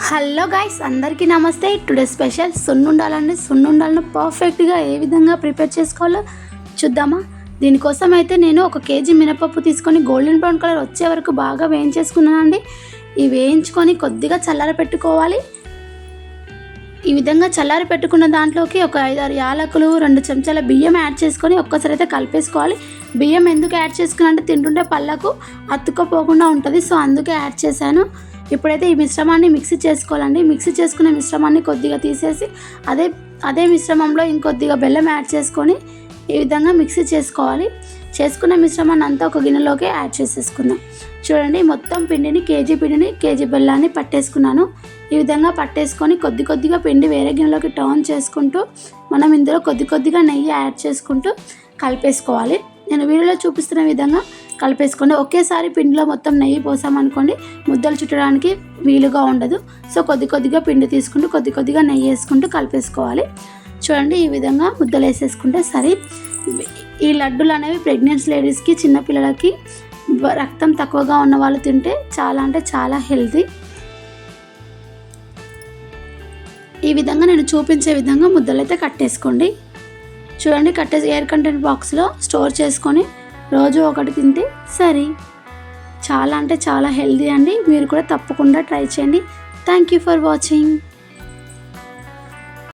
Hello guys, అందరికీ నమస్తే. Today special సున్నుండాలండి. సున్నుండాలను పర్ఫెక్ట్గా ఏ విధంగా ప్రిపేర్ చేసుకోవాలో చూద్దామా. దీనికోసం అయితే నేను 1 కేజీ మినపప్పు తీసుకొని గోల్డెన్ బ్రౌన్ కలర్ వచ్చే వరకు బాగా వేయించేసుకున్నానండి. ఇవి వేయించుకొని కొద్దిగా చల్లార పెట్టుకోవాలి. ఈ విధంగా చల్లారి పెట్టుకున్న దాంట్లోకి ఒక 5-6 యాలకులు, 2 చెంచాల బియ్యం యాడ్ చేసుకొని ఒక్కసారి అయితే కలిపేసుకోవాలి. బియ్యం ఎందుకు యాడ్ చేసుకున్నా అంటే తింటుంటే పళ్ళకు అతుక్కపోకుండా ఉంటుంది, సో అందుకే యాడ్ చేశాను. ఇప్పుడైతే ఈ మిశ్రమాన్ని మిక్సీ చేసుకోవాలండి. మిక్సీ చేసుకున్న మిశ్రమాన్ని కొద్దిగా తీసేసి అదే మిశ్రమంలో ఇంకొద్దిగా బెల్లం యాడ్ చేసుకొని ఈ విధంగా మిక్సీ చేసుకోవాలి. చేసుకున్న మిశ్రమాన్ని అంతా ఒక గిన్నెలోకి యాడ్ చేసేసుకుందాం. చూడండి, మొత్తం పిండిని కేజీ బెల్లాన్ని పట్టేసుకున్నాను. ఈ విధంగా పట్టేసుకొని కొద్దిగా పిండి వేరే గిన్నెలోకి టర్న్ చేసుకుంటూ మనం ఇందులో కొద్దిగా నెయ్యి యాడ్ చేసుకుంటూ కలిపేసుకోవాలి. నేను వీడియోలో చూపిస్తున్న విధంగా కలిపేసుకోండి. ఒకేసారి పిండిలో మొత్తం నెయ్యి పోసామనుకోండి ముద్దలు చుట్టడానికి వీలుగా ఉండదు. సో కొద్దిగా పిండి తీసుకుంటూ కొద్దిగా నెయ్యి వేసుకుంటూ కలిపేసుకోవాలి. చూడండి, ఈ విధంగా ముద్దలు వేసేసుకుంటే సరే. ఈ లడ్డూలు అనేవి ప్రెగ్నెన్సీ లేడీస్కి, చిన్నపిల్లలకి, రక్తం తక్కువగా ఉన్న వాళ్ళు తింటే చాలా అంటే చాలా హెల్తీ. ఈ విధంగా నేను చూపించే విధంగా ముద్దలు అయితే కట్టేసుకోండి. చూడండి, కట్టేసి ఎయిర్ కంటైనర్ బాక్స్లో స్టోర్ చేసుకొని రోజు ఒకటి తింటే సరే. చాలా అంటే చాలా హెల్తీ అండి. మీరు కూడా తప్పకుండా ట్రై చేయండి. Thank you for watching.